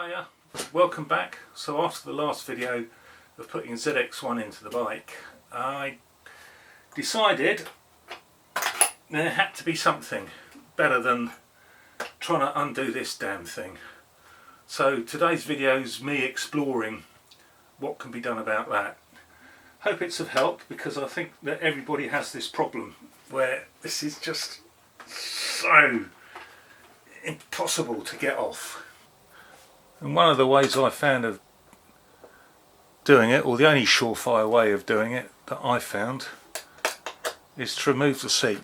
Hiya, welcome back. So after the last video of putting ZX1 into the bike, I decided there had to be something better than trying to undo this damn thing. So today's video is me exploring what can be done about that. Hope it's of help, because I think that everybody has this problem where this is just so impossible to get off. And one of the ways I found of doing it, or the only surefire way of doing it that I found, is to remove the seat.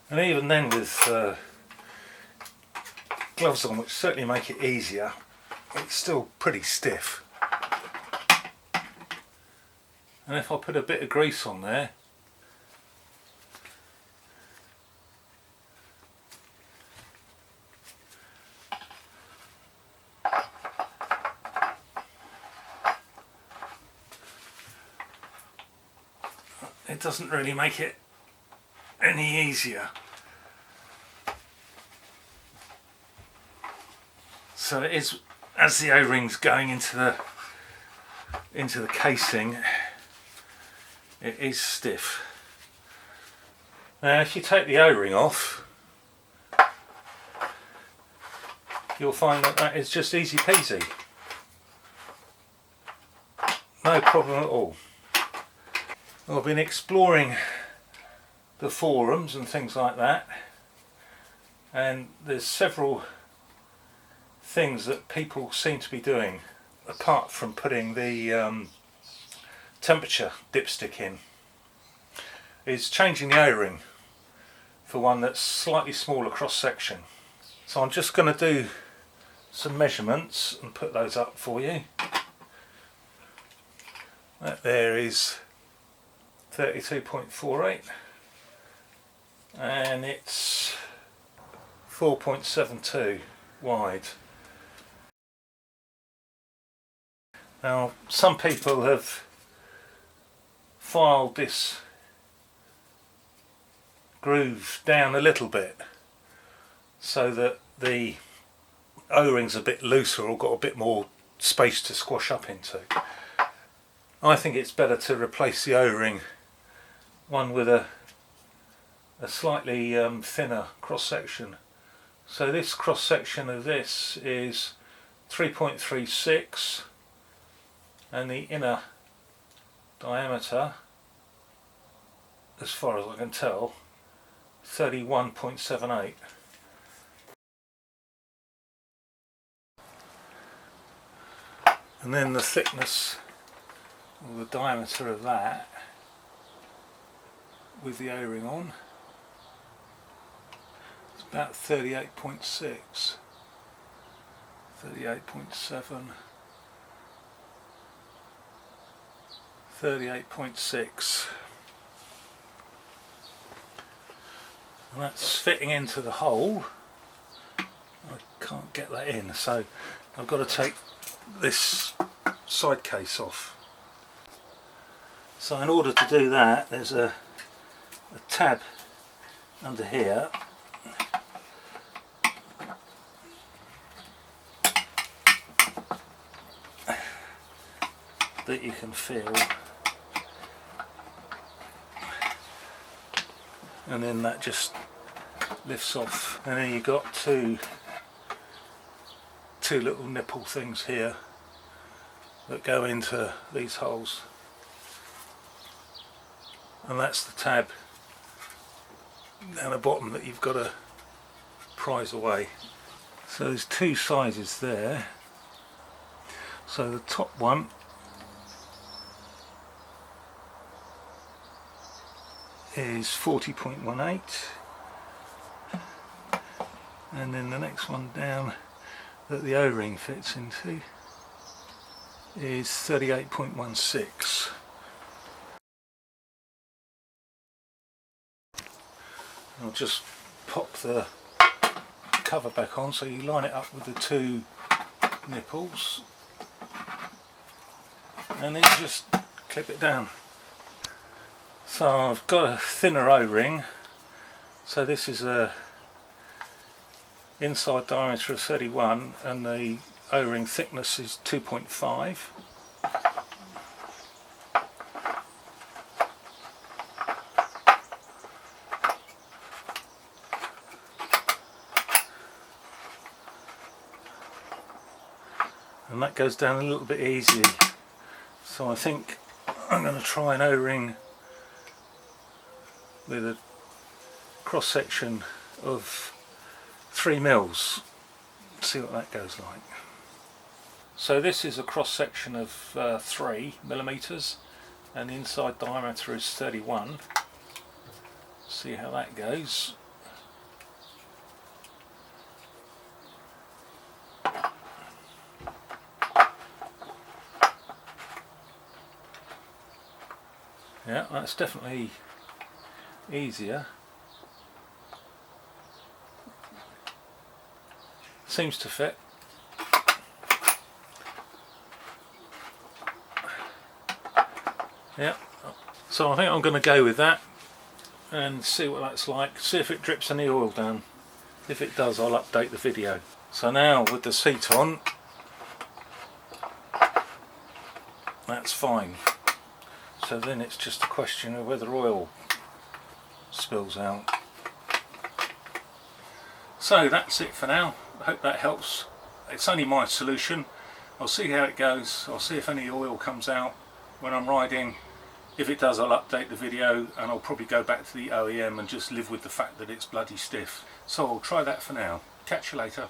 And even then, with gloves on, which certainly make it easier, it's still pretty stiff. And if I put a bit of grease on there, it doesn't really make it any easier. So it is, as the O-ring's going into the casing, it is stiff. Now if you take the O-ring off, you'll find that that is just easy peasy. No problem at all. I've been exploring the forums and things like that, and there's several things that people seem to be doing apart from putting the temperature dipstick in, is changing the O-ring for one that's slightly smaller cross section. So I'm just going to do some measurements and put those up for you. That there is 32.48 and it's 4.72 wide. Now some people have filed this groove down a little bit so that the O-ring's a bit looser or got a bit more space to squash up into. I think it's better to replace the O-ring one with a slightly thinner cross section. So this cross section of this is 3.36 and the inner diameter, as far as I can tell, 31.78. And then the thickness or the diameter of that with the O-ring on, it's about 38.6, 38.7, 38.6, and that's fitting into the hole. I can't get that in, so I've got to take this side case off. So in order to do that, there's a tab under here that you can feel, and then that just lifts off, and then you've got two little nipple things here that go into these holes, and that's the tab down the bottom that you've got to prise away. So there's two sizes there. So the top one is 40.18 and then the next one down that the O-ring fits into is 38.16. I'll just pop the cover back on, so you line it up with the two nipples and then you just clip it down. So I've got a thinner O-ring, so this is a inside diameter of 31 and the O-ring thickness is 2.5. And that goes down a little bit easy, so I think I'm going to try an O-ring with a cross section of 3 mils, see what that goes like. So this is a cross section of 3 millimeters and the inside diameter is 31. See how that goes. Yeah, that's definitely easier. Seems to fit. Yeah, so I think I'm going to go with that and see what that's like, see if it drips any oil down. If it does, I'll update the video. So now with the seat on, that's fine. So then it's just a question of whether oil spills out. So that's it for now. I hope that helps. It's only my solution. I'll see how it goes. I'll see if any oil comes out when I'm riding. If it does, I'll update the video and I'll probably go back to the OEM and just live with the fact that it's bloody stiff. So I'll try that for now. Catch you later.